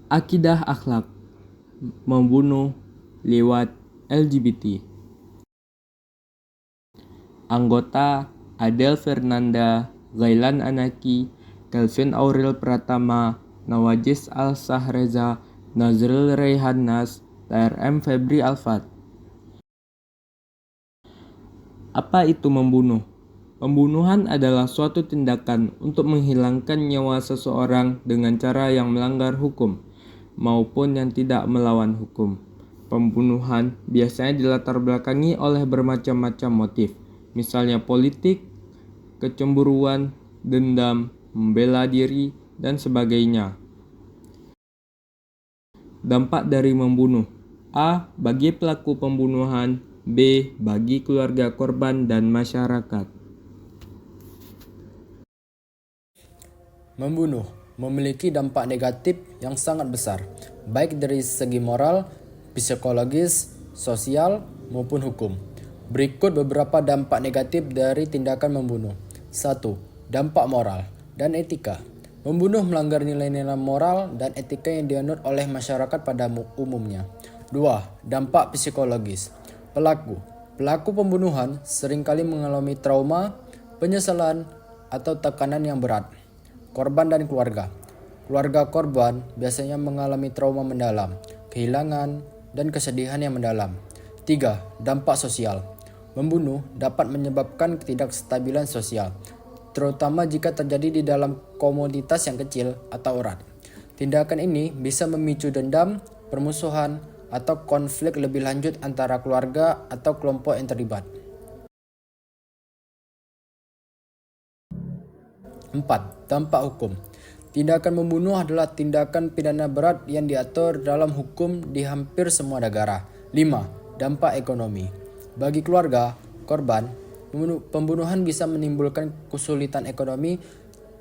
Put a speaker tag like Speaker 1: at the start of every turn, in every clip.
Speaker 1: Akidah akhlak membunuh lewat LGBT. Anggota Adel Fernanda, Ghailan Anaki, Kelvin Aurel Pratama, Nawajis Al-Sahreza, Nazrul Raihan Nas, TRM Febri Alfat. Apa itu membunuh? Pembunuhan adalah suatu tindakan untuk menghilangkan nyawa seseorang dengan cara yang melanggar hukum maupun yang tidak melawan hukum. Pembunuhan biasanya dilatar belakangi oleh bermacam-macam motif, misalnya politik, kecemburuan, dendam, membela diri, dan sebagainya. Dampak dari membunuh: A. Bagi pelaku pembunuhan, B. Bagi keluarga korban dan masyarakat.
Speaker 2: Membunuh memiliki dampak negatif yang sangat besar, baik dari segi moral, psikologis, sosial, maupun hukum. Berikut beberapa dampak negatif dari tindakan membunuh. 1. Dampak moral dan etika. Membunuh melanggar nilai-nilai moral dan etika yang dianut oleh masyarakat pada umumnya. 2. Dampak psikologis. Pelaku pembunuhan seringkali mengalami trauma, penyesalan, atau tekanan yang berat. Korban dan keluarga. Keluarga korban biasanya mengalami trauma mendalam, kehilangan, dan kesedihan yang mendalam. 3. Dampak sosial. Membunuh dapat menyebabkan ketidakstabilan sosial, terutama jika terjadi di dalam komunitas yang kecil atau erat. Tindakan ini bisa memicu dendam, permusuhan, atau konflik lebih lanjut antara keluarga atau kelompok yang terlibat. 4. Dampak hukum. Tindakan membunuh adalah tindakan pidana berat yang diatur dalam hukum di hampir semua negara. 5. Dampak ekonomi. Bagi keluarga korban, pembunuhan bisa menimbulkan kesulitan ekonomi,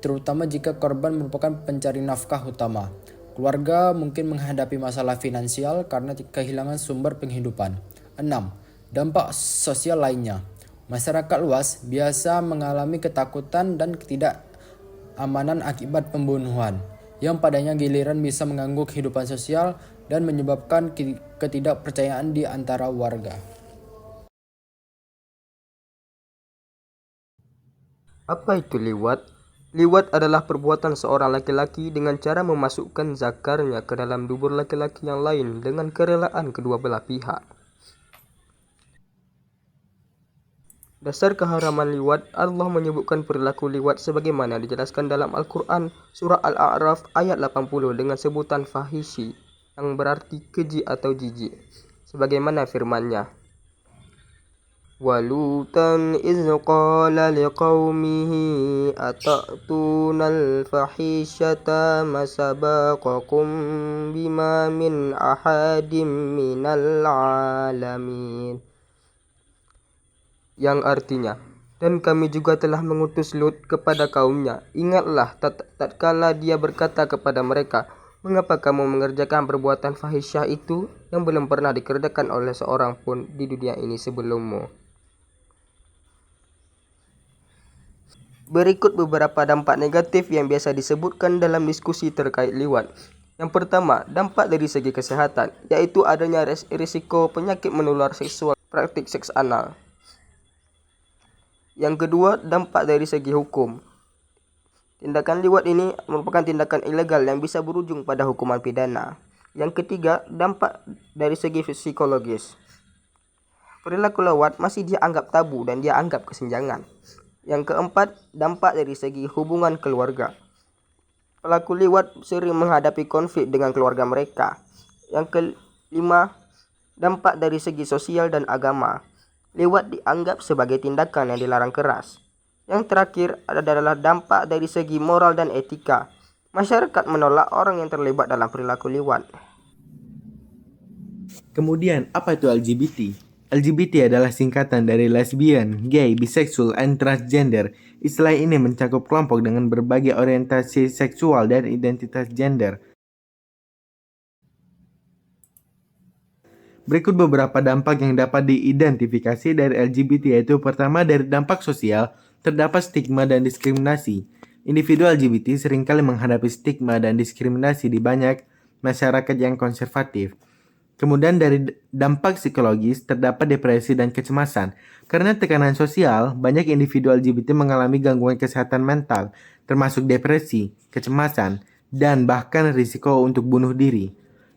Speaker 2: terutama jika korban merupakan pencari nafkah utama. Keluarga mungkin menghadapi masalah finansial karena kehilangan sumber penghidupan. 6. Dampak sosial lainnya. Masyarakat luas biasa mengalami ketakutan dan ketidakamanan akibat pembunuhan, yang padanya giliran bisa mengganggu kehidupan sosial dan menyebabkan ketidakpercayaan di antara warga.
Speaker 3: Apa itu liwat? Liwat adalah perbuatan seorang laki-laki dengan cara memasukkan zakarnya ke dalam dubur laki-laki yang lain dengan kerelaan kedua belah pihak. Dasar keharaman liwat, Allah menyebutkan perilaku liwat sebagaimana dijelaskan dalam Al-Quran Surah Al-A'raf ayat 80 dengan sebutan fahishi yang berarti keji atau jijik. Sebagaimana firman-Nya, وَلُوطًا إِذْ قَالَ لِقَوْمِهِ أَتَأْتُونَ الْفَحِيشَةَ مَا سَبَقَكُم بِهَا مِنْ أَحَدٍ مِنَ الْعَالَمِينَ, yang artinya, dan kami juga telah mengutus Lut kepada kaumnya. Ingatlah tatkala dia berkata kepada mereka, mengapa kamu mengerjakan perbuatan fahisyah itu yang belum pernah dikerjakan oleh seorang pun di dunia ini sebelummu. Berikut beberapa dampak negatif yang biasa disebutkan dalam diskusi terkait liwat. Yang pertama, dampak dari segi kesehatan, yaitu adanya risiko penyakit menular seksual, praktik seks anal. Yang kedua, dampak dari segi hukum. Tindakan liwat ini merupakan tindakan ilegal yang bisa berujung pada hukuman pidana. Yang ketiga, dampak dari segi psikologis. Perilaku liwat masih dianggap tabu dan dianggap kesenjangan. Yang keempat, dampak dari segi hubungan keluarga. Pelaku liwat sering menghadapi konflik dengan keluarga mereka. Yang kelima, dampak dari segi sosial dan agama. Liwat dianggap sebagai tindakan yang dilarang keras. Yang terakhir adalah dampak dari segi moral dan etika. Masyarakat menolak orang yang terlibat dalam perilaku liwat.
Speaker 1: Kemudian, apa itu LGBT? LGBT adalah singkatan dari lesbian, gay, bisexual, and transgender. Istilah ini mencakup kelompok dengan berbagai orientasi seksual dan identitas gender. Berikut beberapa dampak yang dapat diidentifikasi dari LGBT, yaitu pertama dari dampak sosial, terdapat stigma dan diskriminasi. Individu LGBT seringkali menghadapi stigma dan diskriminasi di banyak
Speaker 4: masyarakat yang konservatif. Kemudian dari dampak psikologis, terdapat depresi dan kecemasan. Karena tekanan sosial, banyak individu LGBT mengalami gangguan kesehatan mental, termasuk depresi, kecemasan, dan bahkan risiko untuk bunuh diri.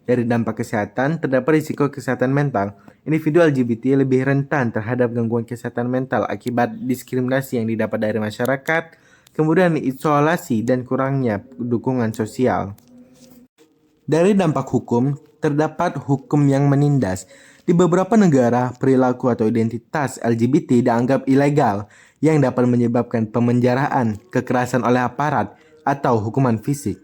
Speaker 4: Dari dampak kesehatan, terdapat risiko kesehatan mental. Individu LGBT lebih rentan terhadap gangguan kesehatan mental akibat diskriminasi yang didapat dari masyarakat, kemudian isolasi dan kurangnya dukungan sosial. Dari dampak hukum, terdapat hukum yang menindas. Di beberapa negara, perilaku atau identitas LGBT dianggap ilegal yang dapat menyebabkan pemenjaraan, kekerasan oleh aparat, atau hukuman fisik.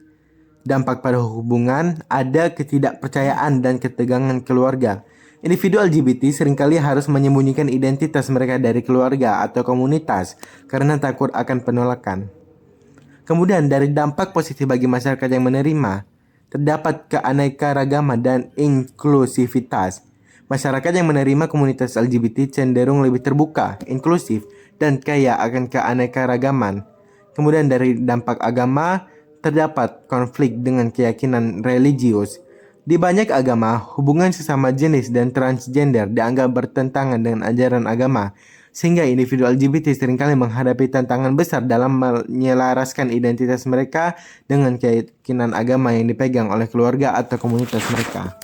Speaker 4: Dampak pada hubungan, ada ketidakpercayaan dan ketegangan keluarga. Individu LGBT seringkali harus menyembunyikan identitas mereka dari keluarga atau komunitas karena takut akan penolakan. Kemudian dari dampak positif bagi masyarakat yang menerima, terdapat keanekaragaman dan inklusivitas. Masyarakat yang menerima komunitas LGBT cenderung lebih terbuka, inklusif, dan kaya akan keanekaragaman. Kemudian dari dampak agama, terdapat konflik dengan keyakinan religius. Di banyak agama, hubungan sesama jenis dan transgender dianggap bertentangan dengan ajaran agama, sehingga individu LGBT seringkali menghadapi tantangan besar dalam menyelaraskan identitas mereka dengan keyakinan agama yang dipegang oleh keluarga atau komunitas mereka.